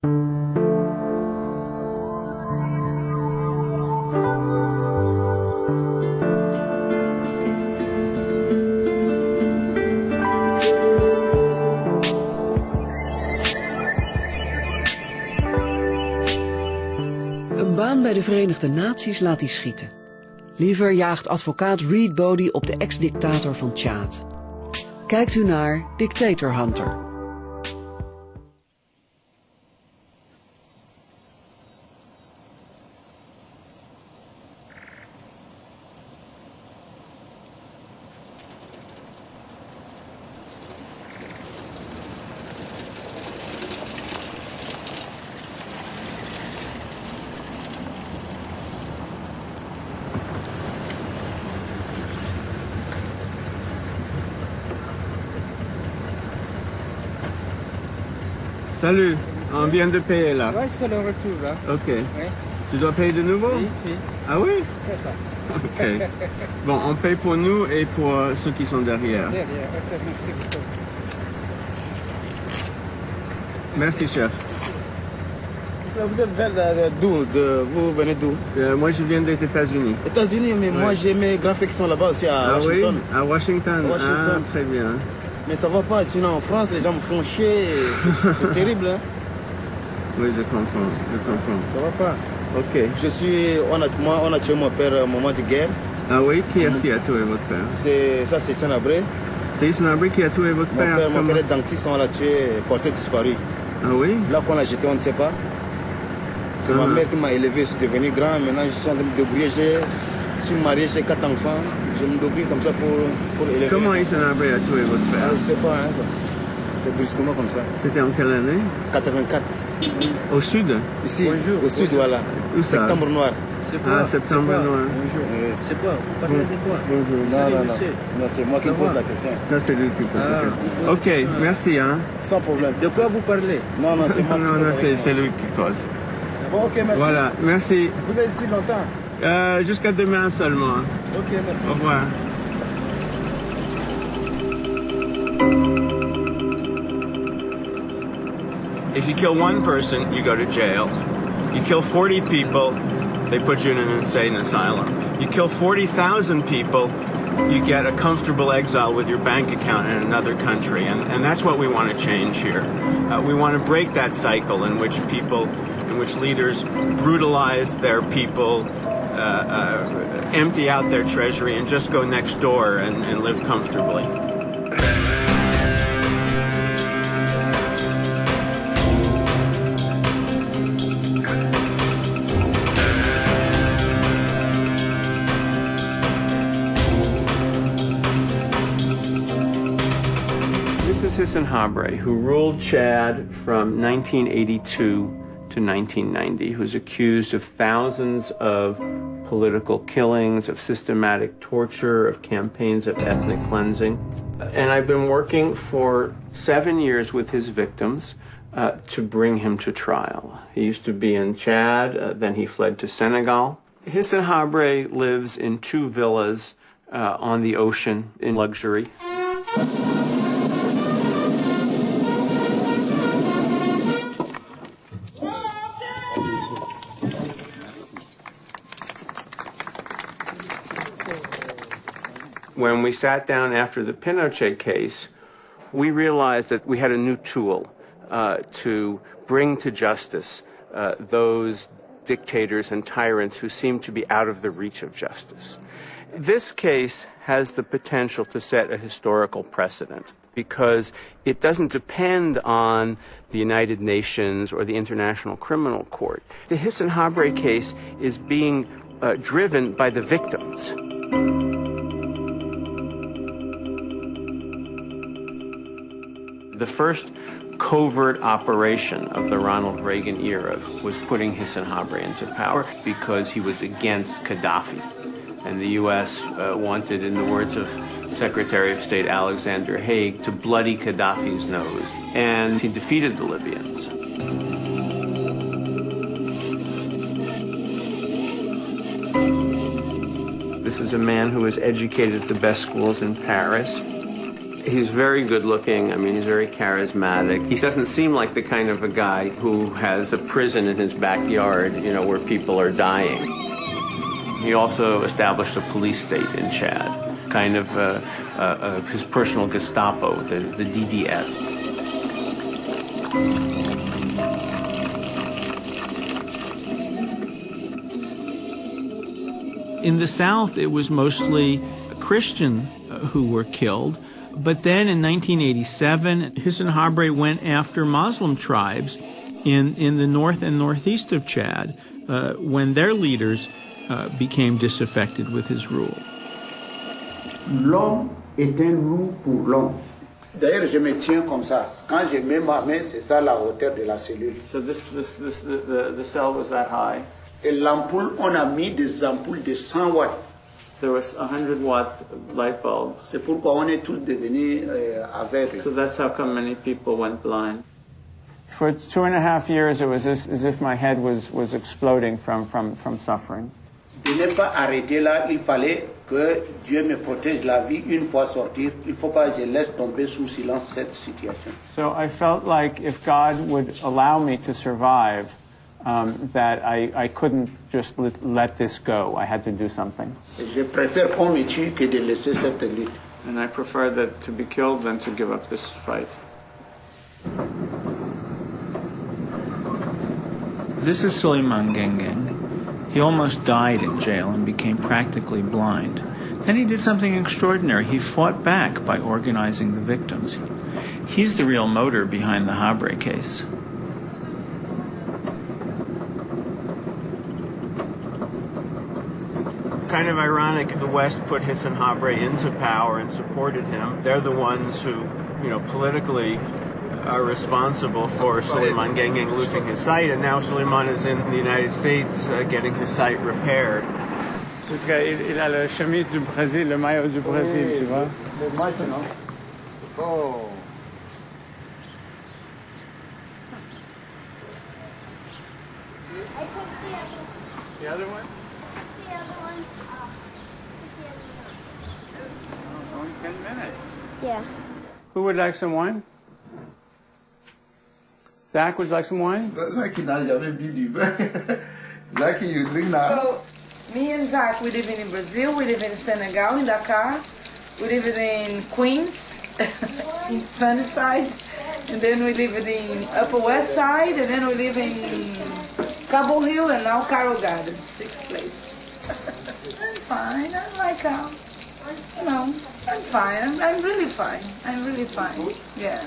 Een baan bij de Verenigde Naties laat hij schieten. Liever jaagt advocaat Reed Brody op de ex-dictator van Tjaad. Kijkt u naar Dictator Hunter. Salut, on vient de payer là. Oui, c'est le retour là. Ok. Oui. Tu dois payer de nouveau? Oui, oui. Ah oui? C'est ça. Ok. Bon, on paye pour nous et pour ceux qui sont derrière. Derrière, ok, merci beaucoup. Merci, chef. Vous êtes d'où? Vous venez d'où? Moi, je viens des États-Unis. États-Unis, mais Ouais. moi j'ai mes grands frères qui sont là-bas aussi à Ah Washington. oui? À Washington. Washington. Ah, très bien. Mais ça va pas, sinon en France, les gens me font chier. C'est terrible, hein? Oui, je comprends. Ça va pas. Ok. On a tué mon père au moment de guerre. Ah oui? Qui est-ce qui a tué votre père? C'est Hissene Habre. C'est Hissene Habre qui a tué votre père? Mon père est dentiste, on l'a tué, porté disparu. Ah oui? Là qu'on l'a jeté, on ne sait pas. C'est ma mère qui m'a élevé, je suis devenu grand. Maintenant, je suis en train de me débrouiller. Je suis marié, j'ai 4 enfants. Je me débrouille comme ça pour élever. Comment Hissene Habre a tué votre père? Je ne sais pas, hein. C'est brusquement comme ça. C'était en quelle année? 84. Au sud? Ici, Bonjour. au sud, voilà. Où ça? Septembre noir. C'est quoi? Ah, septembre noir. Bonjour. C'est quoi? Vous parlez de quoi? Bonjour. Salut, non. monsieur. Non, c'est moi qui Ça pose va? la question. Ça, c'est lui qui pose la question. Ok, merci. Hein. Sans problème. De quoi vous parlez? Non, c'est moi qui Non, pose la c'est question. lui qui cause. Bon, ok, merci. Voilà, merci. Vous êtes ici longtemps? Jusqu'à demain seulement. Ok, merci. Au revoir. If you kill one person, you go to jail. You kill 40 people, they put you in an insane asylum. You kill 40,000 people, you get a comfortable exile with your bank account in another country. And that's what we want to change here. We want to break that cycle in which leaders brutalize their people, empty out their treasury, and just go next door and live comfortably. This is Hissene Habre, who ruled Chad from 1982 to 1990, who's accused of thousands of political killings, of systematic torture, of campaigns of ethnic cleansing. And I've been working for 7 years with his victims to bring him to trial. He used to be in Chad, then he fled to Senegal. Hissene Habre lives in 2 villas on the ocean in luxury. When we sat down after the Pinochet case, we realized that we had a new tool to bring to justice those dictators and tyrants who seem to be out of the reach of justice. This case has the potential to set a historical precedent because it doesn't depend on the United Nations or the International Criminal Court. The Hissene Habre case is being driven by the victims. The first covert operation of the Ronald Reagan era was putting Hissene Habre into power because he was against Gaddafi. And the U.S. wanted, in the words of Secretary of State Alexander Haig, to bloody Gaddafi's nose. And he defeated the Libyans. This is a man who was educated at the best schools in Paris. He's very good looking. I mean, he's very charismatic. He doesn't seem like the kind of a guy who has a prison in his backyard, you know, where people are dying. He also established a police state in Chad, kind of his personal Gestapo, the DDS. In the South, it was mostly Christian who were killed. But then in 1987, Hissene Habre went after Muslim tribes in the north and northeast of Chad when their leaders became disaffected with his rule. L'homme est un loup pour l'homme. D'ailleurs, je me tiens comme ça. Quand je mets ma main, c'est ça la hauteur de la cellule. So the cell was that high. Et l'ampoule, on a mis des ampoules de 100 watts. There was a 100-watt light bulb. C'est pourquoi on est tous devenus aveugles. So that's how come many people went blind. For 2.5 years, it was as if my head was exploding from suffering. De ne pas arrêter là, il fallait que Dieu me protège la vie une fois sortir. Il ne faut pas que je laisse tomber sous silence cette situation. So I felt like if God would allow me to survive, that I couldn't just let this go. I had to do something. Je préfère qu'on me tue que de laisser cette lutte. And I prefer that to be killed than to give up this fight. This is Suleiman Gengeng. He almost died in jail and became practically blind. Then he did something extraordinary. He fought back by organizing the victims. He's the real motor behind the Habre case. Kind of ironic, the West put Hissene Habre into power and supported him. They're the ones who, you know, politically are responsible for Suleiman Gengeng losing his sight, and now Suleiman is in the United States getting his sight repaired. This guy, il a la chemise du Brésil, le maillot du Brésil, tu vois? Maintenant. Oh. The other one? Only 10 minutes. Yeah. Who would like some wine? Zach, would you like some wine? Zach n'a jamais bu du vin. Zach, you drink now? So, me and Zach, we live in Brazil, we live in Senegal, in Dakar, we live in Queens, in Sunnyside, and then we live in Upper West Side, and then we live in Cabo Hill, and now Carroll Gardens, 6th place. I'm fine, I like how, you know, I'm fine, I'm really fine, I'm really fine, yeah.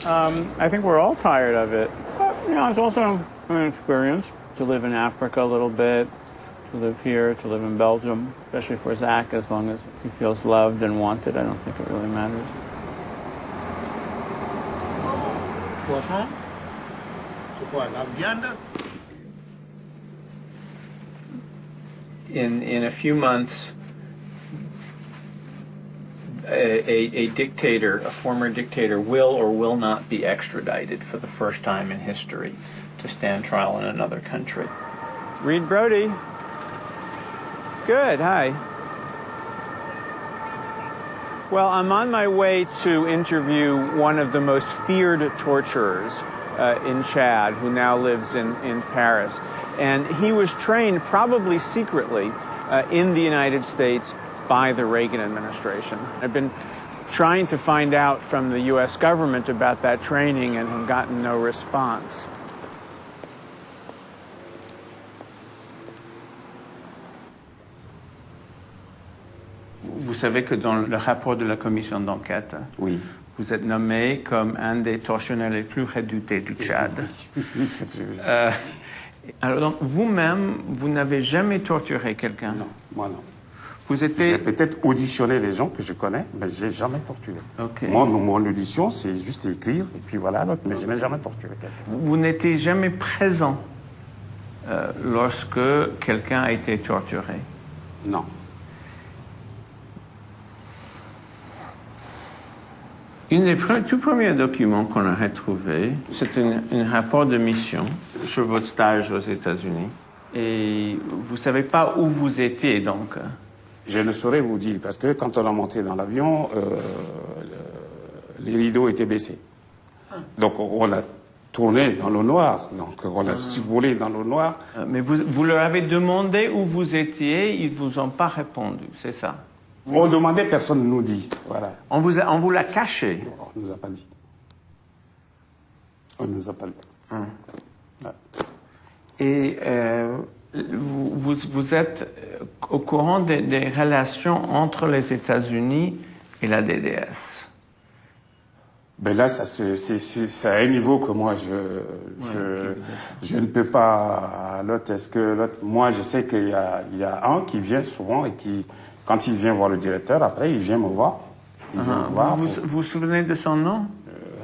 I think we're all tired of it. But, you know, it's also an experience to live in Africa a little bit, to live here, to live in Belgium, especially for Zach, as long as he feels loved and wanted. I don't think it really matters. Poisson, c'est quoi, la viande? In a few months, a dictator, a former dictator, will or will not be extradited for the first time in history to stand trial in another country. Read Brody. Good, hi. Well, I'm on my way to interview one of the most feared torturers in Chad, who now lives in Paris. And he was trained, probably secretly, in the United States by the Reagan administration. I've been trying to find out from the U.S. government about that training and have gotten no response. Vous savez que dans le rapport de la commission d'enquête, oui, vous êtes nommé comme un des tortionnaires les plus redoutés du Tchad. Oui, c'est sûr. Alors donc, vous-même, vous n'avez jamais torturé quelqu'un? Non, moi non. Vous étiez... J'ai peut-être auditionné les gens que je connais, mais je n'ai jamais torturé. Okay. Mon audition, c'est juste écrire, et puis voilà, mais je n'ai jamais torturé quelqu'un. Vous n'étiez jamais présent lorsque quelqu'un a été torturé? Non. Un des tout premiers documents qu'on a retrouvé, c'est un rapport de mission sur votre stage aux États-Unis. Et vous ne savez pas où vous étiez, donc? Je ne saurais vous dire, parce que quand on a monté dans l'avion, les rideaux étaient baissés. Donc on a tourné dans l'eau noire, donc on a survolé dans l'eau noire. Mais vous leur avez demandé où vous étiez, ils vous ont pas répondu, c'est ça? On demandait, personne ne nous dit. Voilà. On vous l'a caché? On ne nous a pas dit. On ne nous a pas dit. Ouais. Et vous êtes au courant des relations entre les États-Unis et la DDS? Ben là, c'est à un niveau que moi, je ne peux pas. Moi, je sais qu'il y a un qui vient souvent et qui, quand il vient voir le directeur, après, il vient me voir. Vous vous souvenez de son nom?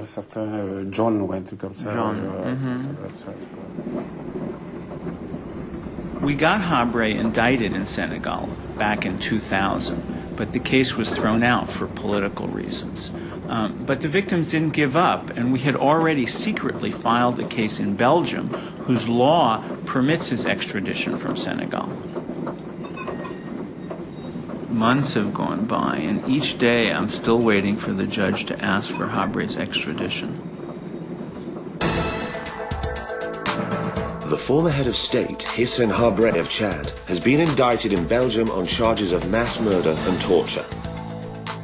Un certain John ou un truc comme ça. John. Ça doit être ça, je crois. We got Habre indicted in Senegal back in 2000, but the case was thrown out for political reasons. But the victims didn't give up, and we had already secretly filed a case in Belgium whose law permits his extradition from Senegal. Months have gone by, and each day I'm still waiting for the judge to ask for Habre's extradition. The former head of state, Hissene Habre of Chad, has been indicted in Belgium on charges of mass murder and torture.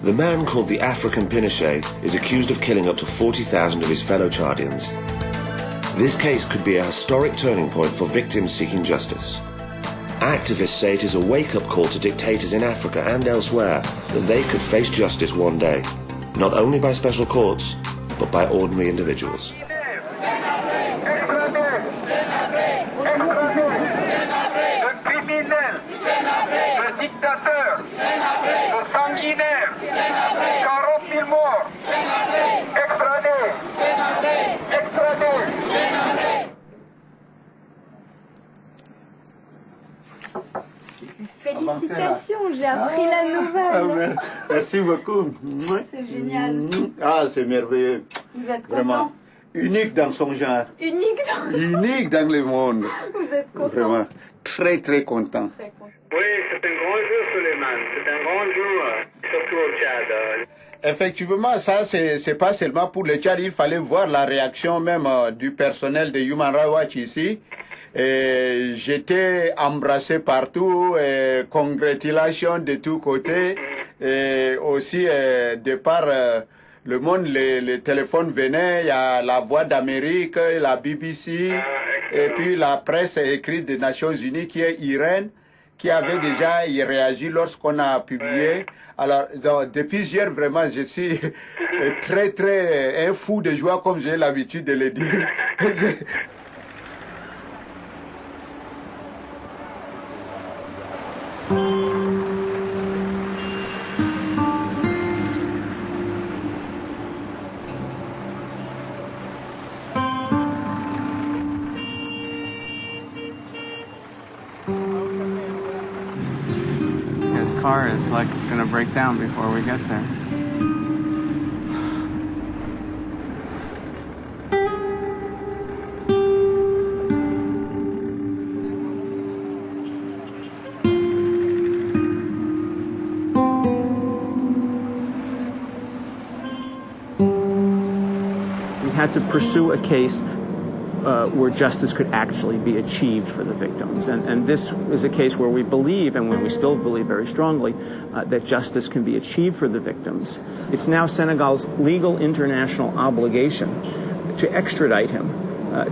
The man called the African Pinochet is accused of killing up to 40,000 of his fellow Tchadiens. This case could be a historic turning point for victims seeking justice. Activists say it is a wake-up call to dictators in Africa and elsewhere that they could face justice one day, not only by special courts, but by ordinary individuals. Félicitations, j'ai appris la nouvelle. Merci beaucoup. C'est génial. Ah, c'est merveilleux. Vous êtes content? Vraiment unique dans son genre. Unique dans le monde. Vous êtes content? Vraiment très très content. Très content. Oui, c'est un grand jour, Suleiman. C'est un grand jour, surtout au Tchad. Effectivement, ça, c'est pas seulement pour le Tchad. Il fallait voir la réaction même du personnel de Human Rights Watch ici. J'étais embrassé partout, congratulations de tous côtés. Et aussi, de par le monde, les téléphones venaient, il y a la Voix d'Amérique, la BBC, et puis la presse écrite des Nations Unies qui est Irène, qui avait déjà réagi lorsqu'on a publié. Alors, depuis hier, vraiment, je suis très un fou de joie, comme j'ai l'habitude de le dire. This car is like it's going to break down before we get there. We had to pursue a case where justice could actually be achieved for the victims. And this is a case where we believe, and we still believe very strongly, that justice can be achieved for the victims. It's now Senegal's legal international obligation to extradite him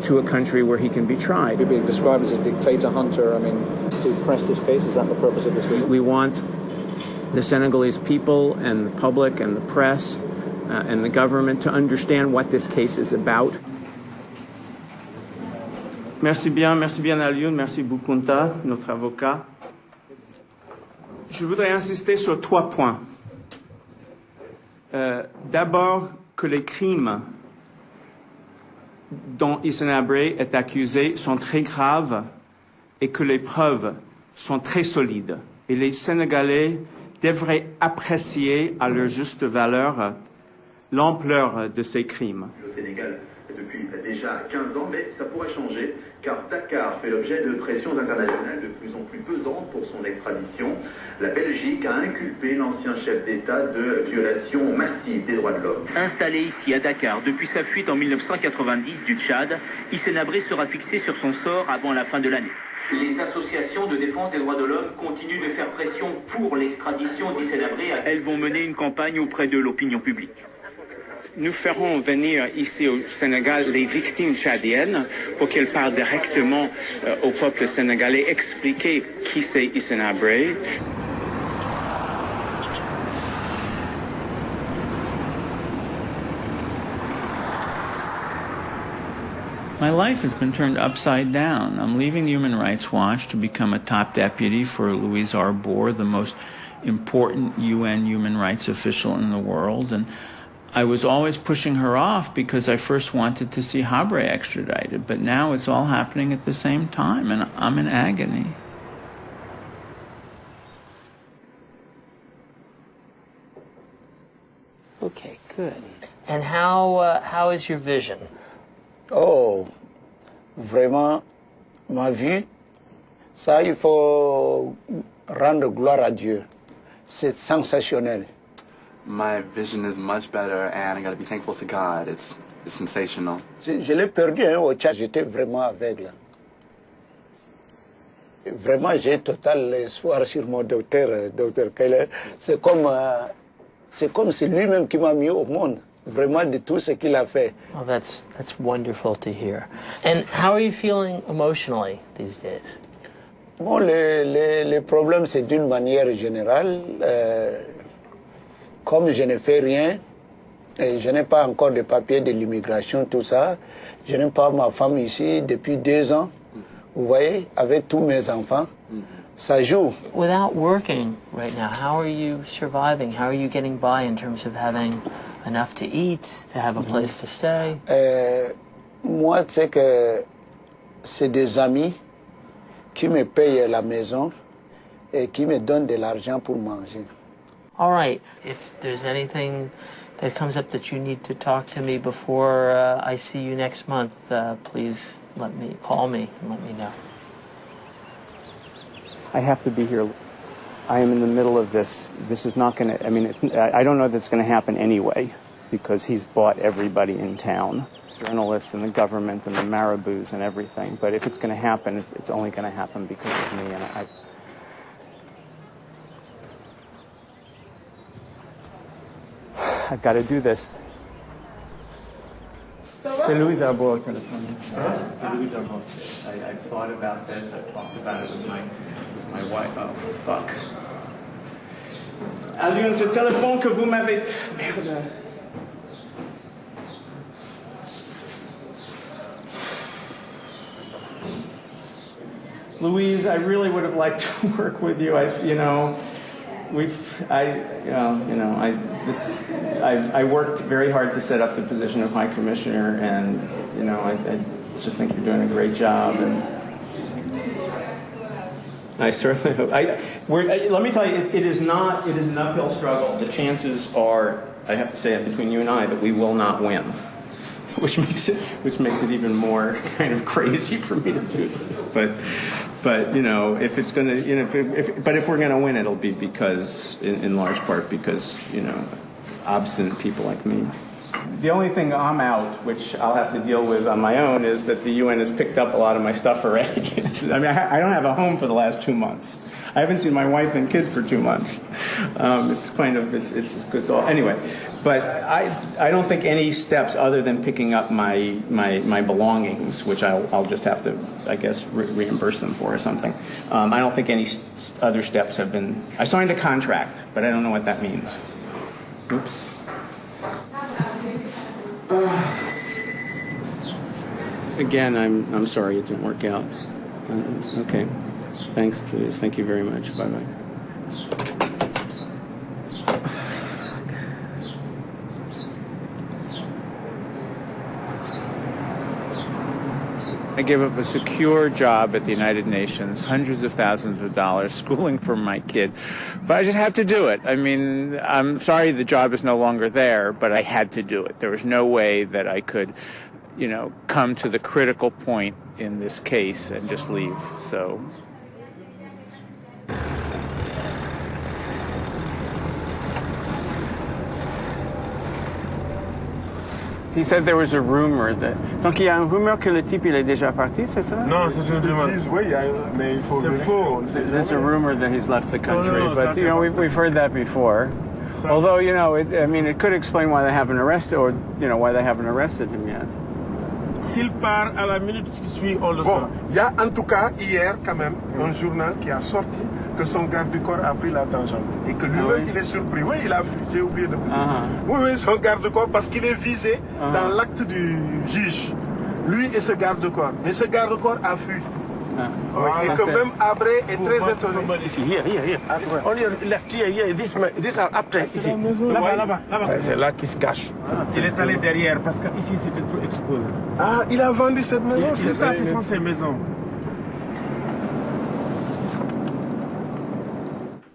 to a country where he can be tried. You're being described as a dictator hunter. I mean, to press this case, is that the purpose of this visit? We want the Senegalese people and the public and the press and the government to understand what this case is about. Merci bien Alioune, merci Boukounta, notre avocat. Je voudrais insister sur 3 points. D'abord, que les crimes dont Hissene Habre est accusé sont très graves et que les preuves sont très solides. Et les Sénégalais devraient apprécier à leur juste valeur l'ampleur de ces crimes. Au Sénégal, depuis déjà 15 ans, mais ça pourrait changer, car Dakar fait l'objet de pressions internationales de plus en plus pesantes pour son extradition. La Belgique a inculpé l'ancien chef d'État de violation massive des droits de l'homme. Installé ici à Dakar depuis sa fuite en 1990 du Tchad, Hissene Habre sera fixé sur son sort avant la fin de l'année. Les associations de défense des droits de l'homme continuent de faire pression pour l'extradition d'Hissene Habre. Elles vont mener une campagne auprès de l'opinion publique. Nous ferons venir ici au Sénégal les victimes tchadiennes pour qu'elles parlent directement au peuple sénégalais, expliquer qui c'est Hissene Habre. My life has been turned upside down. I'm leaving Human Rights Watch to become a top deputy for Louise Arbour, the most important UN human rights official in the world. And I was always pushing her off because I first wanted to see Habre extradited, but now it's all happening at the same time, and I'm in agony. Okay, good. And how is your vision? Oh, vraiment, ma vue, ça, il faut rendre gloire à Dieu. C'est sensationnel. My vision is much better, and I got to be thankful to God. It's sensational. Je l'ai perdu au Tchad, j'étais vraiment aveugle. Vraiment, j'ai total espoir sur mon docteur Keller. C'est comme c'est lui-même qui m'a mis au monde. Vraiment de tout ce qu'il a fait. Well, that's wonderful to hear. And how are you feeling emotionally these days? Bon, les problèmes, c'est d'une manière générale. Comme je ne fais rien, et je n'ai pas encore de papiers de l'immigration, tout ça, je n'ai pas ma femme ici depuis 2 ans. Vous voyez, avec tous mes enfants, ça joue. Without working right now, how are you surviving? How are you getting by in terms of having enough to eat, to have a place to stay? Moi, c'est que c'est des amis qui me payent la maison et qui me donnent de l'argent pour manger. All right. If there's anything that comes up that you need to talk to me before I see you next month, please call me and let me know. I have to be here. I am in the middle of this. This is not going to, I mean, I don't know that it's going to happen anyway, because he's bought everybody in town, journalists and the government and the marabouts and everything. But if it's going to happen, it's only going to happen because of me. And I've got to do this. C'est Louise Arbour au téléphone. C'est Louise Arbour. I've thought about this. I've talked about it with my wife. Oh, fuck. Alioune, ce téléphone que vous m'avez... Merde. Louise, I really would have liked to work with you. I worked very hard to set up the position of High Commissioner, and I just think you're doing a great job. And I certainly hope. Let me tell you, it is an uphill struggle. The chances are, I have to say it between you and I, that we will not win, which makes it even more kind of crazy for me to do this. But if it's going to, but if we're going to win, it'll be because, in large part, because obstinate people like me. The only thing I'm out, which I'll have to deal with on my own, is that the UN has picked up a lot of my stuff already. I mean, I don't have a home for the last 2 months. I haven't seen my wife and kid for 2 months. It's all anyway. But I don't think any steps other than picking up my belongings, which I'll just have to, I guess, reimburse them for or something. I don't think any other steps have been. I signed a contract, but I don't know what that means. Oops. Again, I'm sorry it didn't work out. Okay. Thanks, Louise. Thank you very much. Bye-bye. I gave up a secure job at the United Nations, hundreds of thousands of dollars, schooling for my kid. But I just had to do it. I mean, I'm sorry the job is no longer there, but I had to do it. There was no way that I could come to the critical point in this case and just leave. So. He said there was a rumor that... Donc il y a une rumeur que le type il est déjà parti, c'est ça? Non, c'est une rumeur. Oui, mais il faut... C'est faux. There's a rumor that he's left the country, but we've heard that before. Although, it could explain why they haven't arrested, or why they haven't arrested him yet. S'il part à la minute qui suit, on le sait. Il y a en tout cas hier quand même un journal qui a sorti que son garde du corps a pris la tangente et que lui-même il est surpris. Oui, il a fui, j'ai oublié de vous dire. Oui, son garde du corps parce qu'il est visé dans l'acte du juge. Lui et ce garde du corps. Mais ce garde du corps a fui. Et que même Habre est très étonné. Ici, here. On your left here, this are après, ici. Là-bas. C'est là qu'il se cache. Il est allé derrière parce qu'ici c'était trop exposé. Ah, il a vendu cette maison, c'est ça, ce sont ses maisons.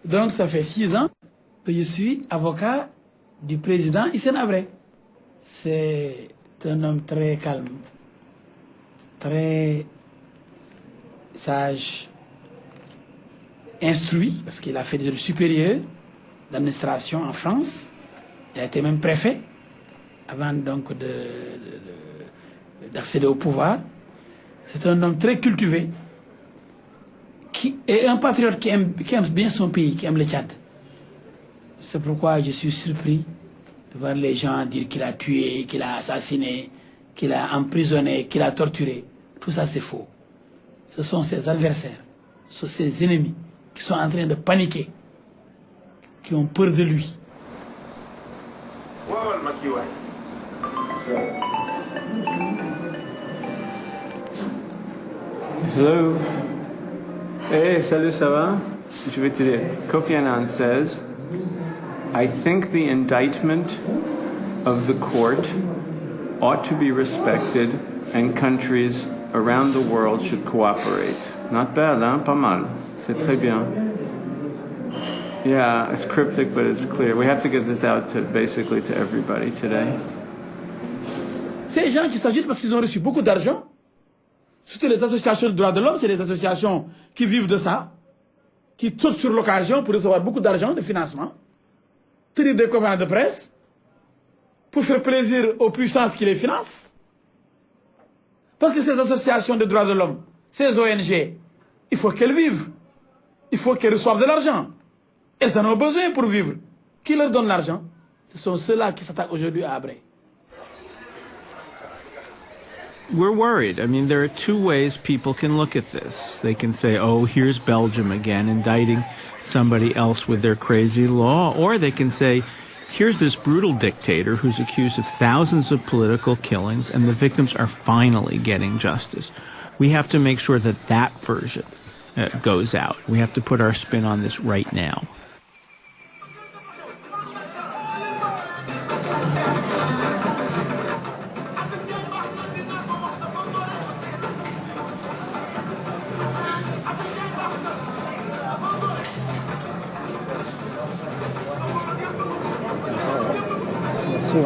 Donc ça fait 6 ans que je suis avocat du président Hissene Habre. C'est un homme très calme, très sage, instruit, parce qu'il a fait des études supérieures d'administration en France. Il a été même préfet avant donc d'accéder au pouvoir. C'est un homme très cultivé, qui est un patriote qui aime bien son pays, qui aime le Tchad. C'est pourquoi je suis surpris de voir les gens dire qu'il a tué, qu'il a assassiné, qu'il a emprisonné, qu'il a torturé. Tout ça, c'est faux. Ce sont ses adversaires, ce sont ses ennemis qui sont en train de paniquer, qui ont peur de lui. Hello. Hey, salut, ça va? Je vais te dire. Kofi Annan says, I think the indictment of the court ought to be respected and countries around the world should cooperate. Not bad, hein? Pas mal. C'est très bien. Yeah, it's cryptic, but it's clear. We have to get this out to basically to everybody today. Ces gens qui s'agitent parce qu'ils ont reçu beaucoup d'argent, surtout les associations de droits de l'homme, c'est les associations qui vivent de ça, qui sautent sur l'occasion pour recevoir beaucoup d'argent, de financement, tenir des conférences de presse, pour faire plaisir aux puissances qui les financent. Parce que ces associations de droits de l'homme, ces ONG, il faut qu'elles vivent. Il faut qu'elles reçoivent de l'argent. Elles en ont besoin pour vivre. Qui leur donne l'argent? Ce sont ceux-là qui s'attaquent aujourd'hui à Habre. We're worried. I mean, there are two ways people can look at this. They can say, oh, here's Belgium again, indicting somebody else with their crazy law. Or they can say, here's this brutal dictator who's accused of thousands of political killings, and the victims are finally getting justice. We have to make sure that that version goes out. We have to put our spin on this right now.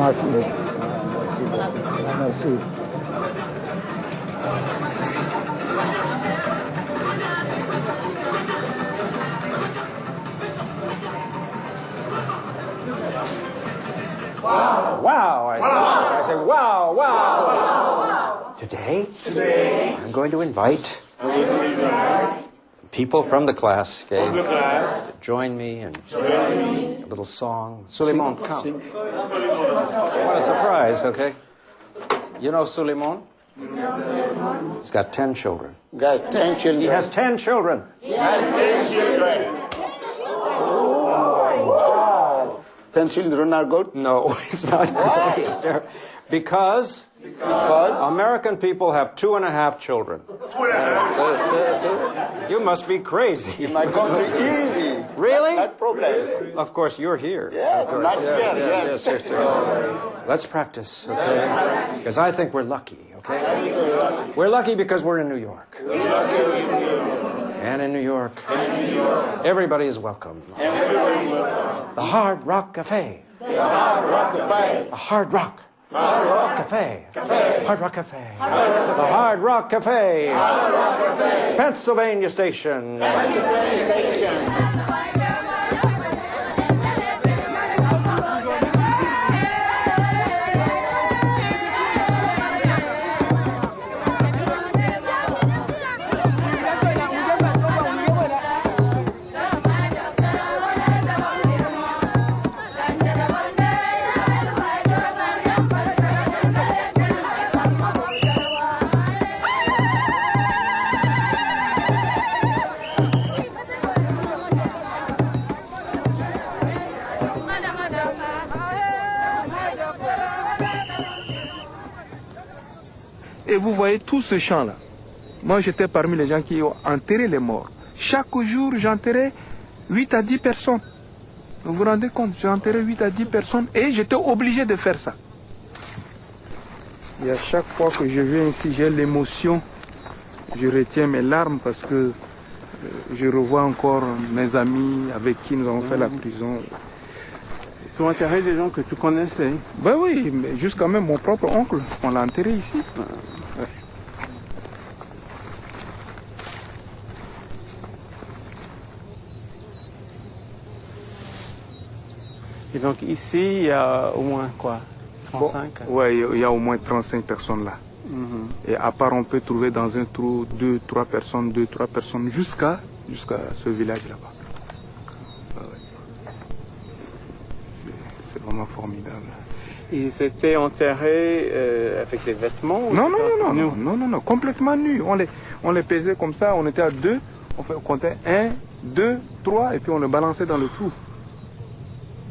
I say, wow. Today, I'm going to invite people from the class, okay? Join me in a little song. Suleiman, come. What a surprise, okay? You know Suleiman? He's got 10 children. Got 10 children. He has 10 children. He has 10 children. Wow. 10 children are good? No, it's not good. Because American people have 2.5 children. 2.5? You must be crazy. In my country, easy. Really? Not problem. Of course, you're here. Yeah, not here, yes. Let's practice, okay? Because I think we're lucky, okay? We're lucky because we're in New York. And in New York, everybody is welcome. The Hard Rock Cafe. The Hard Rock. Hard Rock Cafe. Hard Rock Cafe. The Hard Rock Cafe. Pennsylvania Station. Et vous voyez tout ce champ-là. Moi, j'étais parmi les gens qui ont enterré les morts. Chaque jour, j'enterrais 8 à 10 personnes. Vous vous rendez compte, j'ai enterré 8 à 10 personnes et j'étais obligé de faire ça. Et à chaque fois que je viens ici, j'ai l'émotion. Je retiens mes larmes parce que je revois encore mes amis avec qui nous avons fait la prison. Tu as enterré des gens que tu connaissais? Ben oui, mais jusqu'à même mon propre oncle, on l'a enterré ici. Ouais. Et donc ici, il y a au moins quoi, 35? Oui, il y a au moins 35 personnes là. Et à part, on peut trouver dans un trou 2-3 personnes, jusqu'à ce village là-bas. C'est vraiment formidable. Ils étaient enterrés avec des vêtements? Non, complètement nus. On les pesait comme ça, on était à 2, on comptait 1, 2, 3, et puis on les balançait dans le trou.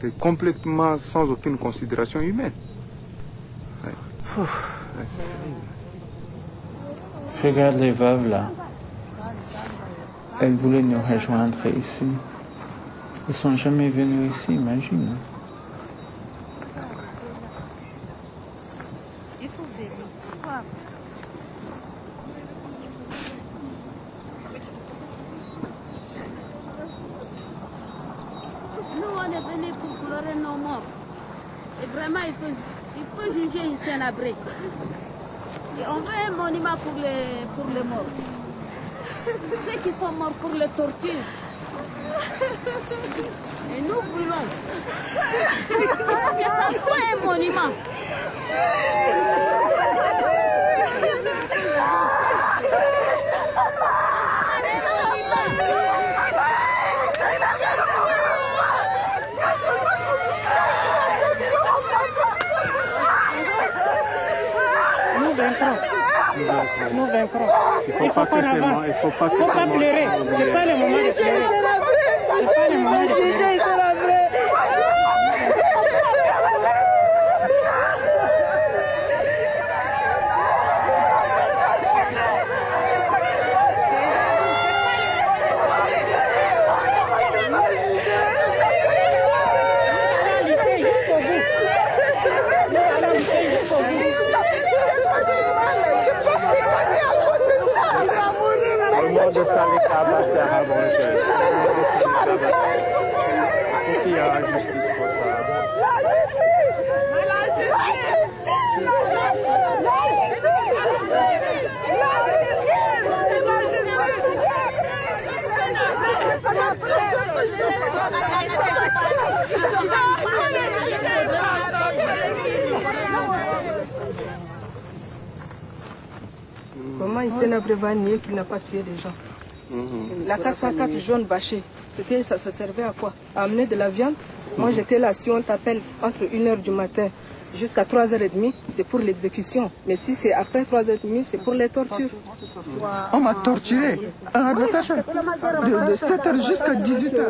C'est complètement sans aucune considération humaine. Ouais. C'est terrible. Regarde les veuves là. Elles voulaient nous rejoindre ici. Elles ne sont jamais venues ici, imagine. Nous, on est venus pour pleurer nos morts. Et vraiment, il faut juger Hissene Habre. Et on veut un monument pour les morts. Ceux qui sont morts pour les tortures. Et nous voulons que ça soit un monument. Nous vaincrons. Il faut qu'on avance. Il ne faut pas pleurer. Ce n'est pas le moment de pleurer. Ce n'est pas le moment de pleurer. De Salikaba, c'est à il faut qu'il y ait la justice pour ça. Comment Hissene Habre va nier qu'il n'a pas tué des gens? La K104 jaune bâchée, ça servait à quoi? À amener de la viande? Moi j'étais là, si on t'appelle entre 1h du matin jusqu'à 3h30, c'est pour l'exécution. Mais si c'est après 3h30, c'est pour les tortures. On m'a torturé de 7h jusqu'à 18h.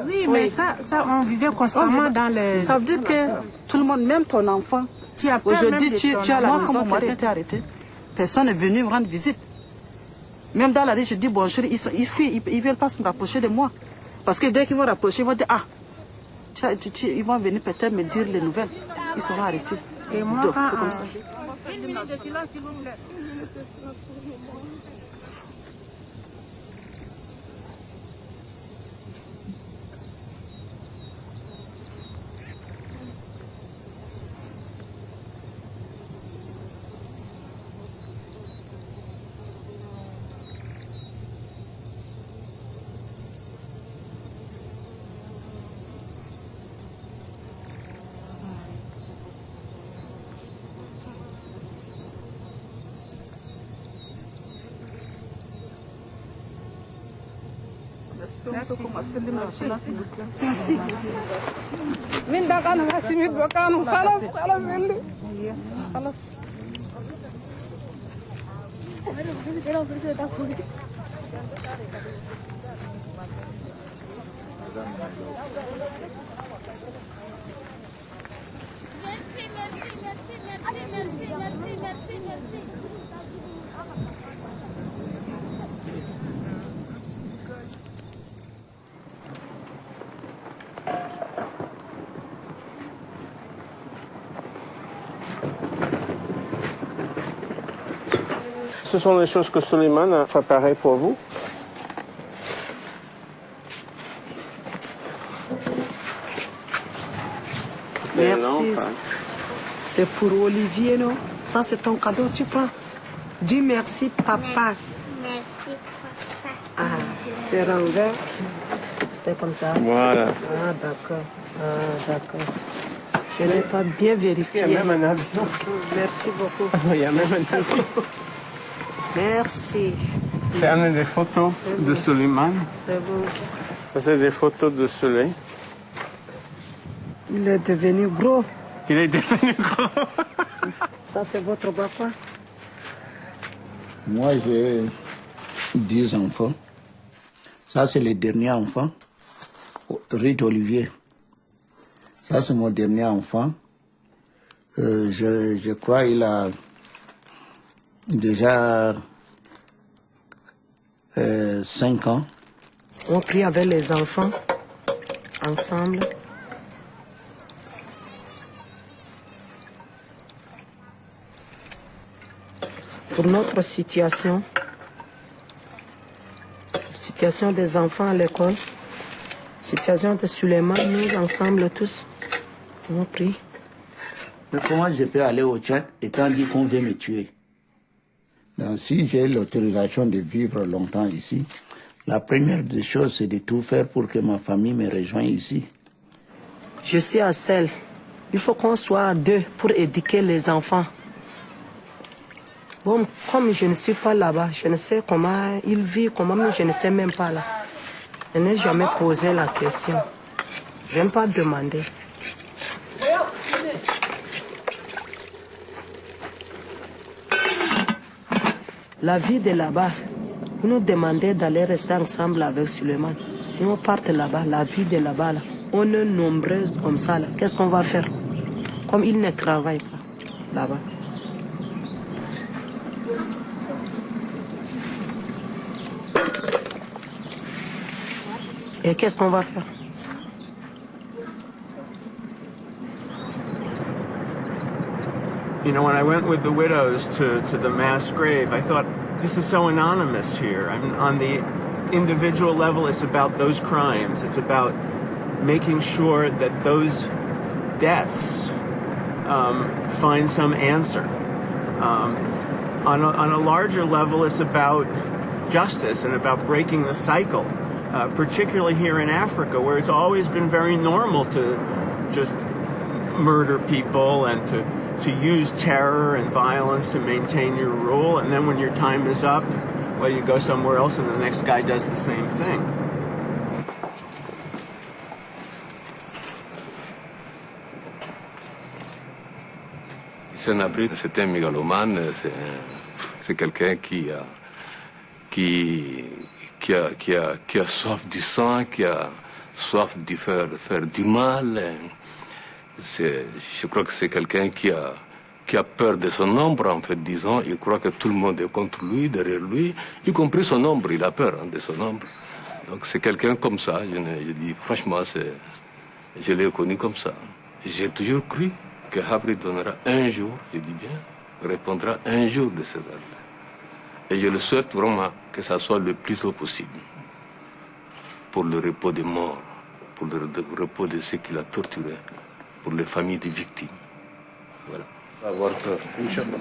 Oui, mais ça, on vivait constamment dans les... Ça veut dire que tout le monde, même ton enfant, aujourd'hui tu as la maison, quelqu'un t'a arrêté. Personne n'est venu me rendre visite. Même dans la rue, je dis bonjour, ils fuient, ils ne veulent pas se rapprocher de moi. Parce que dès qu'ils vont rapprocher, ils vont dire, ah, ils vont venir peut-être me dire les nouvelles. Ils seront arrêtés. Et moi, Donc, c'est comme ça. Une minute de silence, s'il vous plaît. Merci. Merci. من ده كانوا هاسميت وكانوا خلاص خلاص اللي خلاص Ce sont les choses que Suleiman a préparées pour vous. Merci. C'est pour Olivier, non? Ça, c'est ton cadeau, tu prends. Dis merci, papa. Merci, papa. Ah, c'est renvers. C'est comme ça. Voilà. Ah, d'accord. Ah, d'accord. Je n'ai pas bien vérifié. Il y a même un avion. Merci beaucoup. Il y a même Merci. un avion. Merci. C'est des photos de Suleiman. C'est bon. C'est des photos de Soleil. Il est devenu gros. Il est devenu gros. Ça, c'est votre papa? Moi, j'ai 10 enfants. Ça, c'est le dernier enfant. Rite Olivier. Ça, c'est mon dernier enfant. Je crois qu'il a déjà 5 ans. On prie avec les enfants, ensemble. Pour notre situation des enfants à l'école, situation de Suleiman, nous ensemble tous, on prie. Mais comment je peux aller au Tchad étant dit qu'on veut me tuer? Donc, si j'ai l'autorisation de vivre longtemps ici, la première des choses, c'est de tout faire pour que ma famille me rejoigne ici. Je suis à Sel. Il faut qu'on soit à 2 pour éduquer les enfants. Bon, comme je ne suis pas là-bas, je ne sais comment ils vivent, comment je ne sais même pas là. Je n'ai jamais posé la question. Je n'ai pas demandé. La vie de là-bas, vous nous demandez d'aller rester ensemble avec Suleiman. Si on part là-bas, la vie de là-bas, là, on est nombreux comme ça. Qu'est-ce qu'on va faire? Comme il ne travaille pas là-bas. Et qu'est-ce qu'on va faire? You know, when I went with the widows to the mass grave, I thought, this is so anonymous here. I mean, on the individual level, it's about those crimes. It's about making sure that those deaths find some answer. On a larger level, it's about justice and about breaking the cycle, particularly here in Africa, where it's always been very normal to just murder people and to use terror and violence to maintain your rule, and then when your time is up, well, you go somewhere else and the next guy does the same thing. Hissene Habre, c'est un mégalomane, c'est quelqu'un qui a soif du sang, qui a soif de faire du mal. Je crois que c'est quelqu'un qui a peur de son ombre, en fait, disons. Il croit que tout le monde est contre lui, derrière lui, y compris son ombre. Il a peur de son ombre. Donc c'est quelqu'un comme ça. Je dis, franchement, je l'ai connu comme ça. J'ai toujours cru que Habre donnera un jour, je dis bien, répondra un jour de ces actes. Et je le souhaite vraiment que ça soit le plus tôt possible. Pour le repos des morts, pour le repos de ceux qu'il a torturés, pour les familles des victimes. Voilà. Avoir peur, Inch'Allah.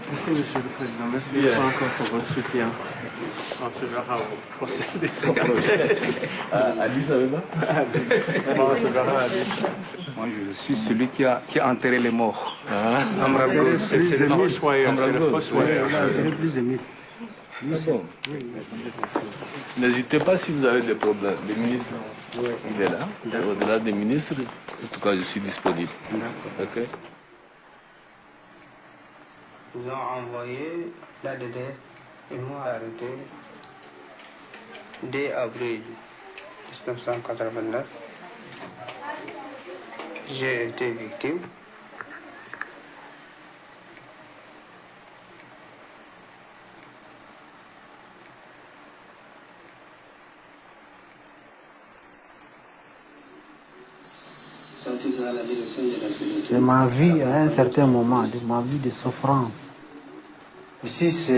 Merci, Monsieur le Président. Merci beaucoup encore pour votre soutien. On se verra au procès des Addis Abeba. On se verra à Addis. Moi, je suis celui qui a enterré les morts. C'est le fossoyeur. C'est le fossoyeur. Plus de 1000. N'hésitez pas si vous avez des problèmes. Le ministre, il est là. Au-delà des ministres, en tout cas, je suis disponible. Ok. Ils ont envoyé la DDS et m'ont arrêté dès avril 1989. J'ai été victime. De ma vie, à un certain moment, de ma vie de souffrance. Ici,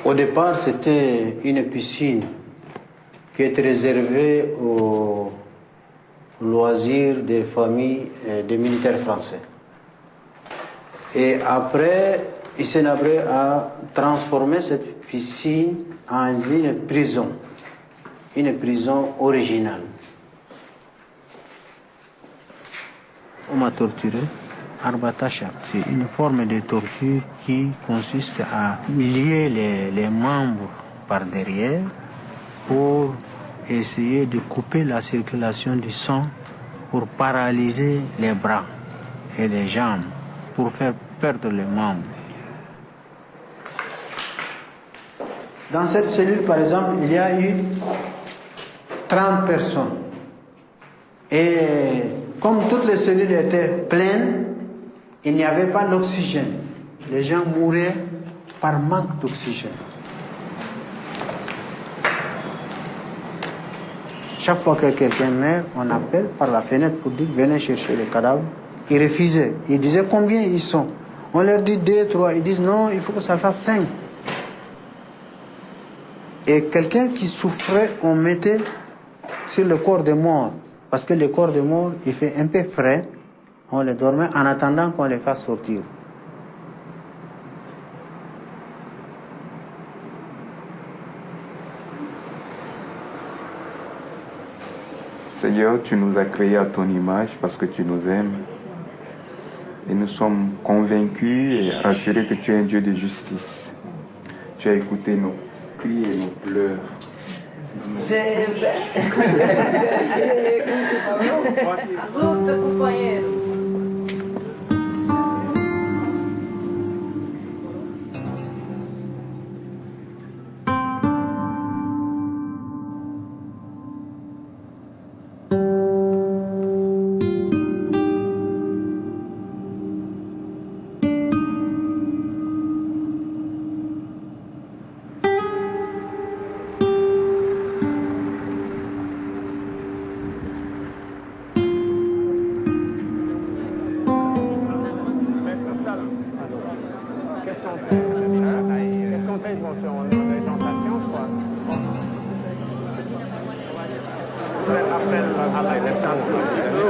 au départ, c'était une piscine qui est réservée aux loisirs des familles des militaires français. Et après, Hissene Habre a transformé cette piscine en une prison originale. On m'a torturé. Arbatacha, c'est une forme de torture qui consiste à lier les membres par derrière pour essayer de couper la circulation du sang, pour paralyser les bras et les jambes, pour faire perdre les membres. Dans cette cellule, par exemple, il y a eu 30 personnes. Et comme toutes les cellules étaient pleines, il n'y avait pas d'oxygène. Les gens mouraient par manque d'oxygène. Chaque fois que quelqu'un meurt, on appelle par la fenêtre pour dire venez chercher les cadavres. Ils refusaient. Ils disaient combien ils sont. On leur dit 2, 3. Ils disent non, il faut que ça fasse 5. Et quelqu'un qui souffrait, on mettait sur le corps des morts. Parce que le corps des morts, il fait un peu frais. On les dormait en attendant qu'on les fasse sortir. Seigneur, tu nous as créés à ton image parce que tu nous aimes. Et nous sommes convaincus et rassurés que tu es un Dieu de justice. Tu as écouté nos cris et nos pleurs. Luta, companheiros.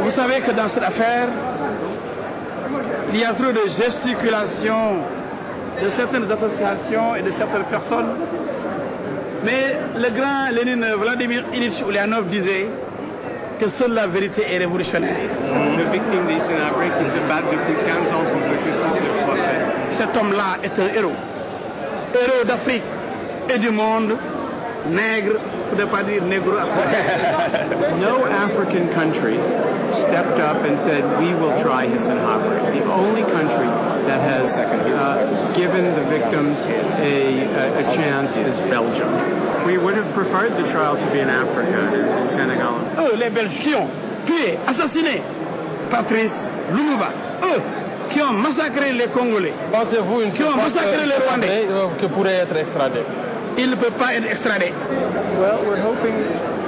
Vous savez que dans cette affaire, il y a trop de gesticulation de certaines associations et de certaines personnes. Mais le grand Lénine Vladimir Ilyich Ulyanov disait que seule la vérité est révolutionnaire. Le victime d'Hissene Habre qui se bat depuis 15 ans pour que justice ne soit faite. Cet homme-là est un héros. Héros d'Afrique et du monde, nègre, pour ne pas dire négro-africain. No African country stepped up and said, we will try Hissene Habre. The only country that has given the victims a chance is Belgium. We would have preferred the trial to be in Africa, in Senegal. Eux, les Belges qui ont tué, assassiné Patrice Lumumba, eux qui ont massacré les Congolais, qui ont massacré les Rwandais, qui pourrait être extradé. Il ne peut pas être extradé. Well, we're hoping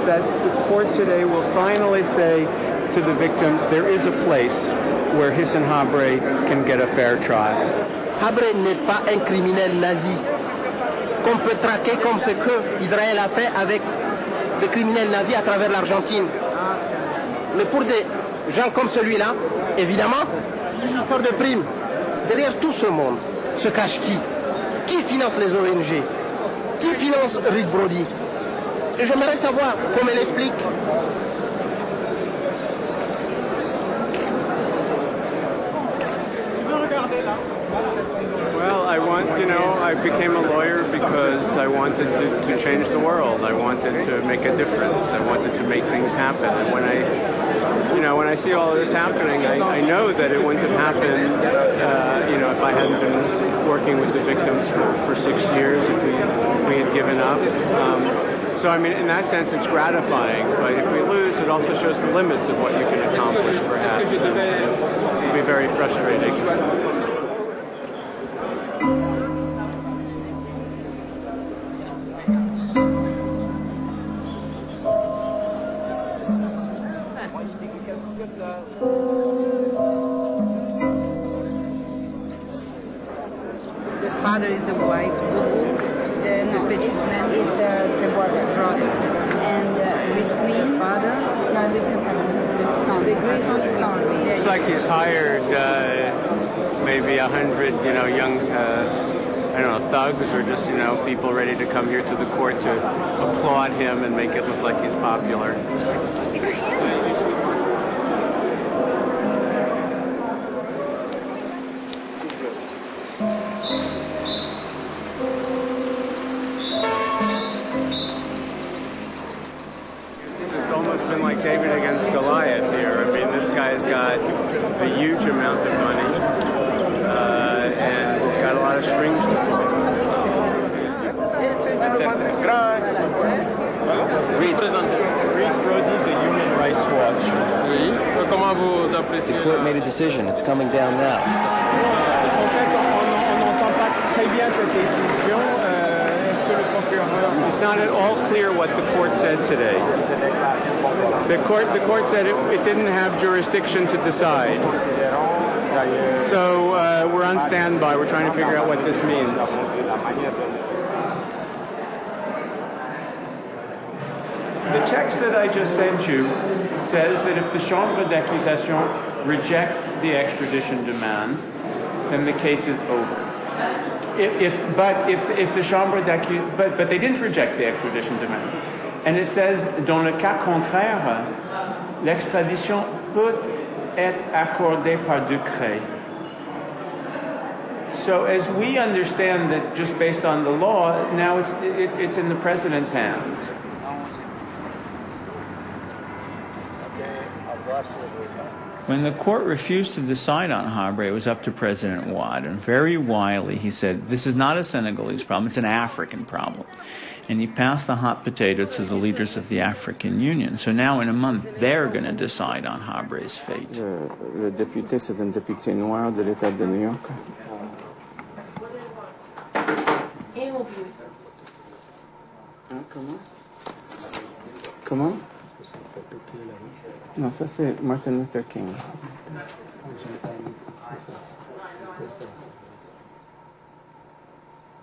that the court today will finally say to the victims, there is a place where Hissene Habre can get a fair trial. Habre n'est pas un criminel nazi qu'on peut traquer comme ce que Israël a fait avec des criminels nazis à travers l'Argentine. Mais pour des gens comme celui-là, évidemment, les chasseurs de primes, derrière tout ce monde se cache qui? Qui finance les ONG? Qui finance Brody? Et j'aimerais savoir comment elle explique. Well, I became a lawyer because I wanted to change the world. I wanted to make a difference. I wanted to make things happen. And when I see all of this happening, I know that it wouldn't have happened, if I hadn't been working with the victims for 6 years, if we had given up. So, in that sense, it's gratifying. But if we lose, it also shows the limits of what you can accomplish, perhaps. It would be very frustrating. The father is the white, no, it's the brother. And with me, father? No, with the father, the son. The son. Yeah, it's like he's hired maybe 100, young, thugs or just, people ready to come here to the court to applaud him and make it look like he's popular. Like David against Goliath here. This guy's got a huge amount of money, and he's got a lot of strings to pull. Read Brody, the Human Rights Watch. The court made a decision. It's coming down now. It's not at all clear what the court said today. The court said it didn't have jurisdiction to decide. So we're on standby. We're trying to figure out what this means. The text that I just sent you says that if the Chambre d'accusation rejects the extradition demand, then the case is over. If the Chambre d'accusation, but they didn't reject the extradition demand. And it says, dans le cas contraire, l'extradition peut être accordée par décret. So as we understand that just based on the law, now it's in the president's hands. When the court refused to decide on Habre, it was up to President Wade. And very wily, he said, this is not a Senegalese problem, it's an African problem. And he passed the hot potato to the leaders of the African Union. So now in a month, they're going to decide on Habre's fate. Le député, c'est un député noir de l'État de New York. Comment? Non, ça c'est Martin Luther King.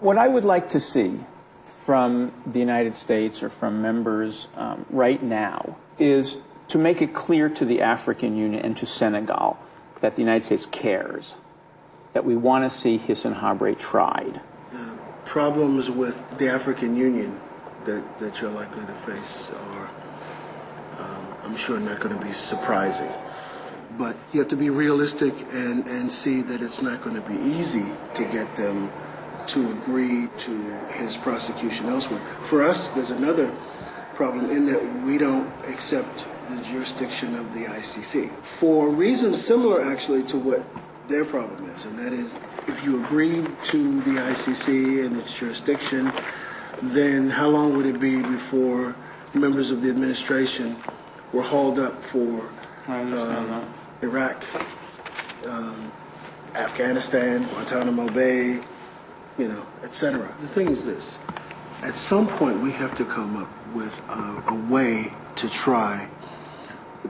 What I would like to see from the United States or from members right now is to make it clear to the African Union and to Senegal that the United States cares, that we want to see Hissene Habre tried. The problems with the African Union that you're likely to face are, I'm sure, not going to be surprising. But you have to be realistic and see that it's not going to be easy to get them to agree to his prosecution elsewhere. For us, there's another problem in that we don't accept the jurisdiction of the ICC for reasons similar actually to what their problem is, and that is if you agreed to the ICC and its jurisdiction, then how long would it be before members of the administration were hauled up for Iraq, Afghanistan, Guantanamo Bay, etc. The thing is this: at some point we have to come up with a way to try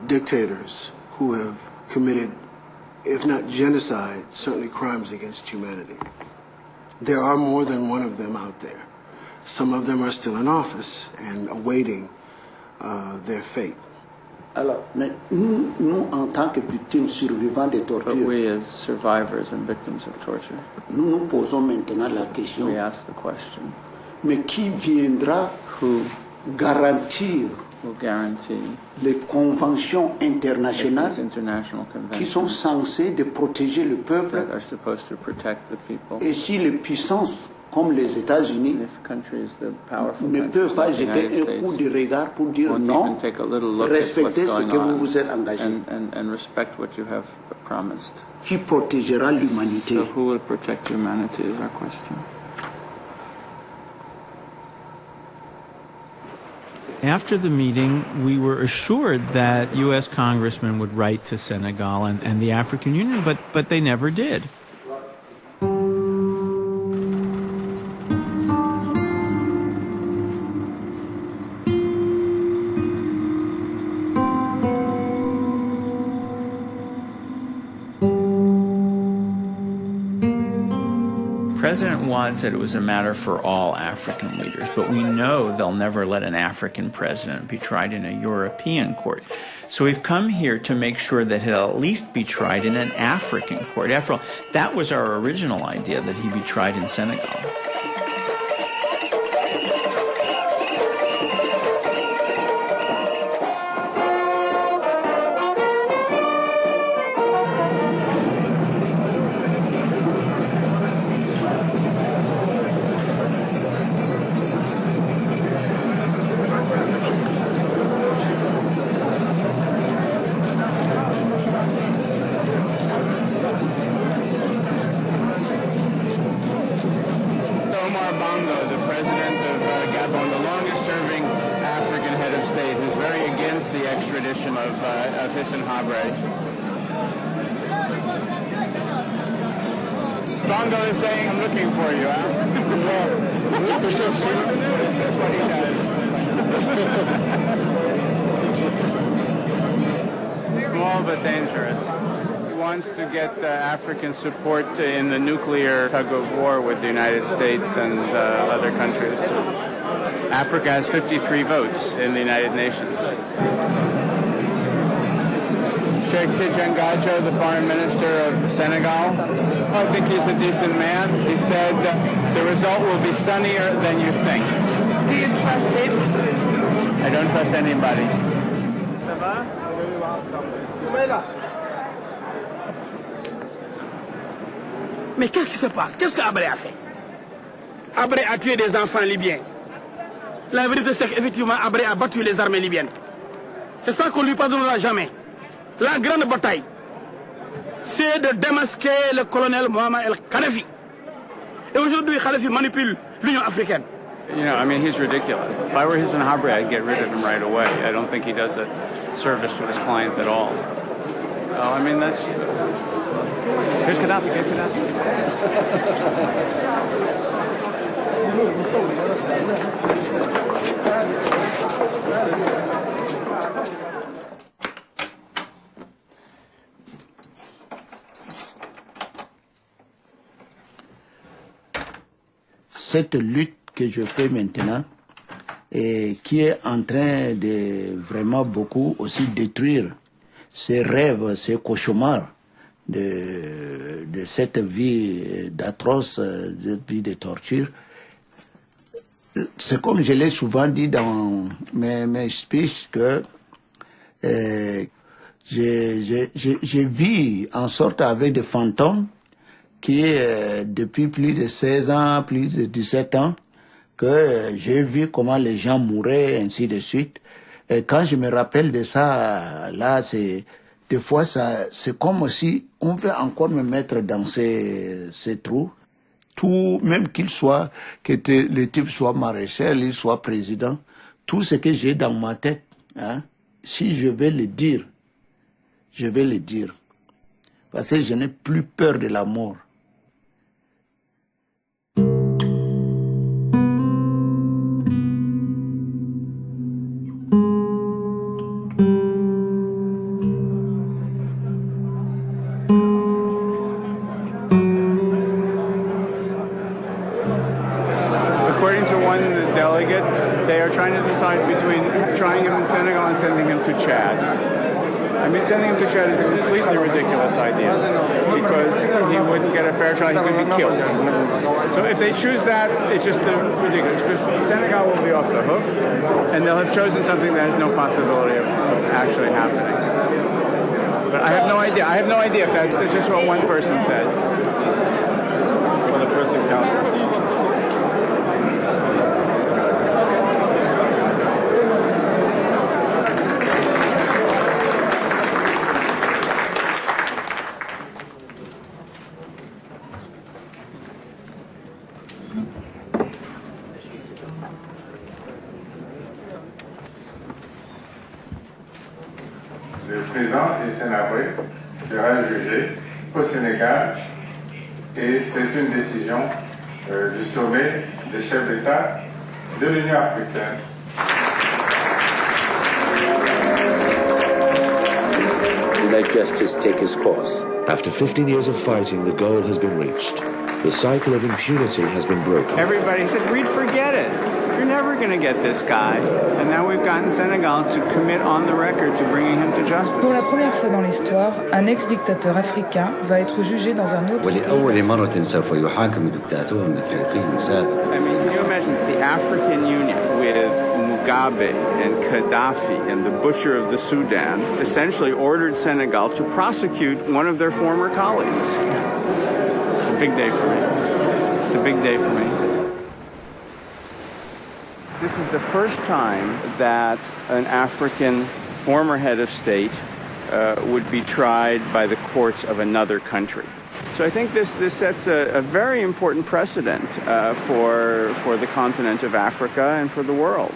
dictators who have committed, if not genocide, certainly crimes against humanity. There are more than one of them out there. Some of them are still in office and awaiting their fate. Alors, mais nous, en tant que victimes survivantes de torture, But we as survivors and victims of torture, nous nous posons maintenant la question. we ask the question, Mais qui viendra garantir will guarantee les conventions internationales these international qui sont conventions censées de protéger le peuple that are supposed to protect the people? et si les puissances comme les États-Unis If countries, the powerful ne peuvent countries pas like the United jeter un coup States, de regard pour dire won't non, even take a little look at what's respectez ce going que vous on vous êtes engagé. and respect what you have promised. Qui protégera l'humanité? So who will protect humanity is our question. After the meeting, we were assured that U.S. congressmen would write to Senegal and the African Union, but they never did. President Wade said it was a matter for all African leaders, but we know they'll never let an African president be tried in a European court. So we've come here to make sure that he'll at least be tried in an African court. After all, that was our original idea, that he be tried in Senegal. Hissene Habre. Bongo is saying, I'm looking for you, huh? That's what he does. Small but dangerous. He wants to get African support in the nuclear tug of war with the United States and other countries. Africa has 53 votes in the United Nations. Sheikh Tchadien Hissene, the foreign minister of Senegal. I think he's a decent man. He said the result will be sunnier than you think. Do you trust him? I don't trust anybody. Ça va? Mais qu'est-ce qui se passe? Qu'est-ce qu'Habre a fait? Habre a tué des enfants libyens. La vérité, c'est qu'effectivement, Habre a battu les armées libyennes. C'est ça qu'on ne lui pardonnera jamais. La grande bataille, c'est de démasquer le colonel Mohamed El-Kadhafi. Et aujourd'hui, Kadhafi manipule l'Union africaine. You know, I mean, he's ridiculous. If I were Hissene Habre, I'd get rid of him right away. I don't think he does a service to his client at all. Oh, I mean, that's... Here's Gaddafi, get Gaddafi. Cette lutte que je fais maintenant et qui est en train de vraiment beaucoup aussi détruire ces rêves, ces cauchemars de cette vie d'atroce, cette vie de torture. C'est comme je l'ai souvent dit dans mes speeches que je vis en sorte avec des fantômes qui depuis plus de 16 ans, plus de 17 ans, que j'ai vu comment les gens mouraient, ainsi de suite. Et quand je me rappelle de ça, là, des fois, c'est comme si on veut encore me mettre dans ces trous. Tout, même que le type soit maréchal, il soit président, tout ce que j'ai dans ma tête, hein, si je vais le dire, je vais le dire. Parce que je n'ai plus peur de la mort. to decide between trying him in Senegal and sending him to Chad. I mean, sending him to Chad is a completely ridiculous idea because he wouldn't get a fair trial, he could be killed. So if they choose that, it's just ridiculous because Senegal will be off the hook and they'll have chosen something that has no possibility of actually happening. But I have no idea. I have no idea if that's just what one person said. Well, the person counted. Le président Hissene Habre sera jugé au Sénégal et c'est une décision du sommet des chefs d'État de l'Union africaine. Let justice take its course. After 15 years of fighting, the goal has been reached. The cycle of impunity has been broken. Everybody said, Reed, forget it. You're never going to get this guy. And now we've gotten Senegal to commit on the record to bringing him to justice. Pour la première fois dans l'histoire, un ex-dictateur africain va être jugé dans un autre pays. ولأول مرة سوف يحاكم دكتاتور أفريقي سابق. I mean, can you imagine the African Union with Mugabe and Gaddafi and the butcher of the Sudan essentially ordered Senegal to prosecute one of their former colleagues. It's a big day for me. It's a big day for me. This is the first time that an African former head of state would be tried by the courts of another country. So I think this sets a very important precedent for the continent of Africa and for the world.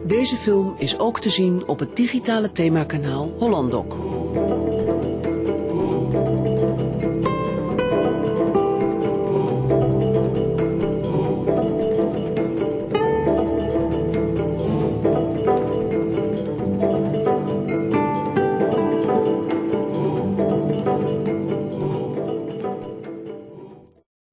Deze film is ook te zien op het digitale themakanaal Hollandok.